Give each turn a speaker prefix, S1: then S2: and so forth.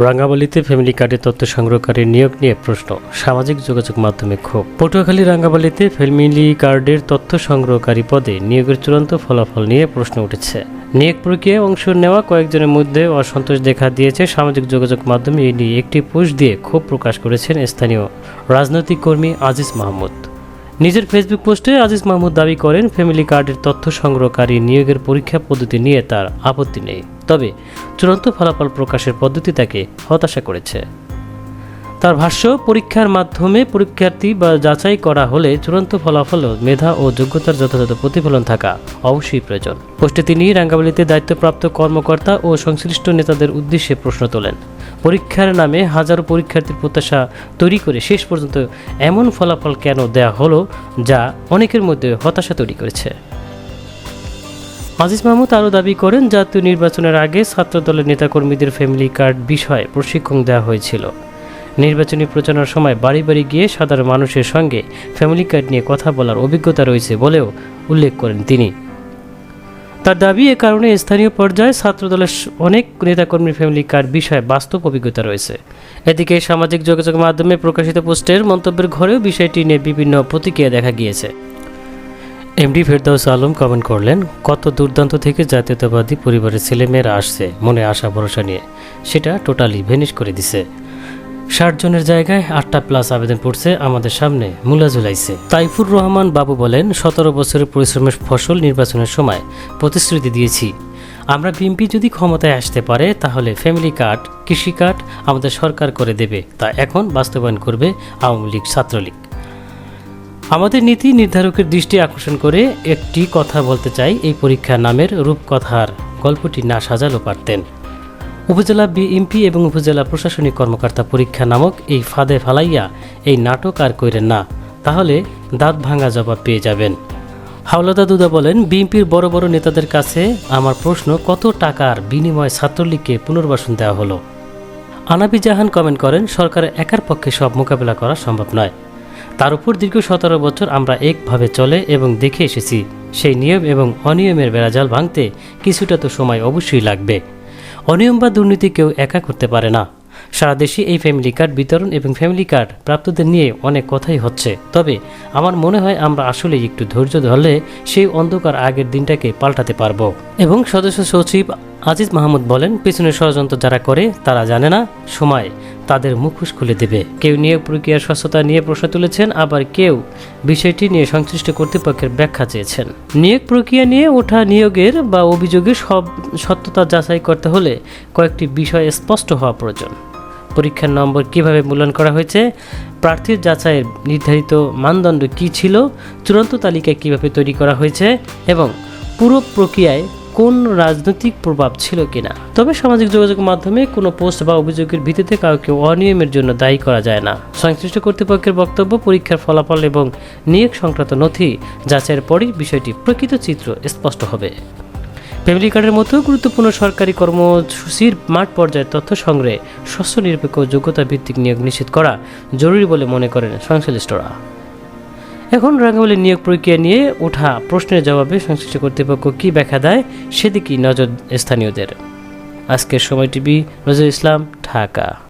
S1: রাঙ্গামালিতে family কার্ডে তথ্য সংগ্রহকারীর নিয়োগ নিয়ে প্রশ্ন, সামাজিক যোগাযোগ মাধ্যমে ক্ষোভ। পটুয়াখালী রাঙ্গামালিতে ফ্যামিলি কার্ডের তথ্য সংগ্রহকারী পদে নিয়োগের চূড়ান্ত ফলাফল নিয়ে প্রশ্ন উঠেছে। নিয়োগ প্রক্রিয়ায় অংশ নেওয়া কয়েকজনের মধ্যে অসন্তোষ দেখা দিয়েছে। সামাজিক যোগাযোগ মাধ্যমে এই নিয়ে একটি পোস্ট দিয়ে ক্ষোভ প্রকাশ করেছেন স্থানীয় রাজনৈতিক কর্মী আজিজ মাহমুদ। নিজের ফেসবুক পোস্টে আজিজ মাহমুদ দাবি করেন, ফ্যামিলি কার্ডের তথ্য সংগ্রহকারী নিয়োগের পরীক্ষা পদ্ধতি নিয়ে তার আপত্তি নেই, তবে চূড়ান্ত ফলাফল প্রকাশের পদ্ধতি তাকে হতাশা করেছে। তার ভাষ্য, পরীক্ষার মাধ্যমে পরীক্ষার্থী বা যাচাই করা হলে চূড়ান্ত ফলাফল মেধা ও যোগ্যতার যথাযথ প্রতিফলন থাকা অবশ্যই প্রয়োজন। পোস্টে তিনি রাঙ্গামালিতে দায়িত্বপ্রাপ্ত কর্মকর্তা ও সংশ্লিষ্ট নেতাদের উদ্দেশ্যে প্রশ্ন তোলেন। পরীক্ষার নামে হাজারো পরীক্ষার্থীর প্রত্যাশা তৈরি করে শেষ পর্যন্ত এমন ফলাফল কেন দেয়া হলো, যা অনেকের মধ্যে হতাশা তৈরি করেছে। আজিজ মাহমুদ আরও দাবি করেন, জাতীয় নির্বাচনের আগে ছাত্রদলের নেতাকর্মীদের ফ্যামিলি কার্ড বিষয়ে প্রশিক্ষণ দেওয়া হয়েছিল। নির্বাচনী প্রচারণার সময় বাড়ি বাড়ি গিয়ে সাধারণ মানুষের সঙ্গে ফ্যামিলি কার্ড নিয়ে কথা বলার অভিজ্ঞতা রয়েছে বলেও উল্লেখ করেন তিনি। তার দাবি, এ কারণে স্থানীয় পর্যায়ে ছাত্রদলের অনেক নেতাকর্মীর ফ্যামিলি কার্ড বিষয়ে বাস্তব অভিজ্ঞতা রয়েছে। এদিকে সামাজিক যোগাযোগ মাধ্যমে প্রকাশিত পোস্টের মন্তব্যের ঘরেও বিষয়টি নিয়ে বিভিন্ন প্রতিক্রিয়া দেখা গিয়েছে। এমডি ফেরদাউস আলম কমেন্ট করলেন, কত দুর্দান্ত থেকে জাতীয়তাবাদী পরিবারের ছেলেমেয়েরা আসছে মনে আশা ভরসা নিয়ে, সেটা টোটালি ভেনিশ করে দিছে। 60 জনের জায়গায় 8টা+ আবেদন পড়ছে আমাদের সামনে, মূলা ঝুলাইছে। তাইফুর রহমান বাবু বলেন, 17 বছরের পরিশ্রমের ফসল নির্বাচনের সময় প্রতিশ্রুতি দিয়েছি। আমরা বিএনপি যদি ক্ষমতায় আসতে পারে তাহলে ফ্যামিলি কার্ড, কৃষি কার্ড আমাদের সরকার করে দেবে, তা এখন বাস্তবায়ন করবে আওয়ামী লীগ, ছাত্রলীগ। আমাদের নীতি নির্ধারকের দৃষ্টি আকর্ষণ করে একটি কথা বলতে চাই, এই পরীক্ষা নামের রূপকথার গল্পটি না সাজালেও পারতেন। উপজেলা বিএনপি এবং উপজেলা প্রশাসনিক কর্মকর্তা পরীক্ষা নামক এই ফাঁদে ফালাইয়া এই নাটক আর কইরেন না, তাহলে দাঁত ভাঙা জবাব পেয়ে যাবেন। হাওলাদা দুদা বলেন, বিএনপির বড় বড় নেতাদের কাছে আমার প্রশ্ন, কত টাকার বিনিময়ে ছাত্রলীগকে পুনর্বাসন দেওয়া হলো? আনাবি জাহান কমেন্ট করেন, সরকারের একার পক্ষে সব মোকাবেলা করা সম্ভব নয়। তার উপর দীর্ঘ 17 বছর আমরা একভাবে চলে এবং দেখে এসেছি, সেই নিয়ম এবং অনিয়মের বেড়াজাল ভাঙতে কিছুটা তো সময় অবশ্যই লাগবে। অনিয়ম বা দুর্নীতি কেউ একা করতে পারে না। সারা দেশে এই ফ্যামিলি কার্ড বিতরণ এবং ফ্যামিলি কার্ড প্রাপ্তদের নিয়ে অনেক কথাই হচ্ছে, তবে আমার মনে হয় আমরা আসলে একটু ধৈর্য ধরলে সেই অন্ধকার আগের দিনটাকে পাল্টাতে পারবো। এবং সদস্য সচিব আজিজ মাহমুদ বলেন, পেছনের ষড়যন্ত্র যারা করে তারা জানে না সময় তাদের মুখোশ খুলে দেবে। কেউ নিয়োগ প্রক্রিয়ার স্বচ্ছতা নিয়ে প্রশ্ন তুলেছেন, আবার কেউ বিষয়টি নিয়ে সংশ্লিষ্ট কর্তৃপক্ষের ব্যাখ্যা চেয়েছেন। নিয়োগ প্রক্রিয়া নিয়ে ওঠা নিয়োগের বা অভিযোগের সত্যতা যাচাই করতে হলে কয়েকটি বিষয় স্পষ্ট হওয়া প্রয়োজন। পরীক্ষার নম্বর কিভাবে মূল্যায়ন করা হয়েছে, প্রার্থীর যাচাইয়ের নির্ধারিত মানদণ্ড কী ছিল, চূড়ান্ত তালিকা কিভাবে তৈরি করা হয়েছে এবং পুরো প্রক্রিয়ায় কোন রাজনৈতিক প্রভাব ছিল কিনা। তবে সামাজিক যোগাযোগ মাধ্যমে কোনো পোস্ট বা অভিযোগের ভিত্তিতে কাউকে অনিয়মের জন্য দায়ী করা যায় না। সংশ্লিষ্ট কর্তৃপক্ষের বক্তব্য, পরীক্ষার ফলাফল এবং নিয়োগ সংক্রান্ত নথি যাচাইয়ের পরই বিষয়টি প্রকৃত চিত্র স্পষ্ট হবে। ফ্যামিলি কার্ডের মতো গুরুত্বপূর্ণ সরকারি কর্মসূচির মাঠ পর্যায়ে তথ্য সংগ্রহে স্বচ্ছ, নিরপেক্ষ ও যোগ্যতা ভিত্তিক নিয়োগ নিশ্চিত করা জরুরি বলে মনে করেন সংশ্লিষ্টরা। এখন রাঙ্গামালির নিয়োগ প্রক্রিয়া নিয়ে ওঠা প্রশ্নের জবাবে সংশ্লিষ্ট কর্তৃপক্ষ কী ব্যাখ্যা দেয় সেদিকেই নজর স্থানীয়দের। আজকের সময় টিভি, নজরুল ইসলাম, ঢাকা।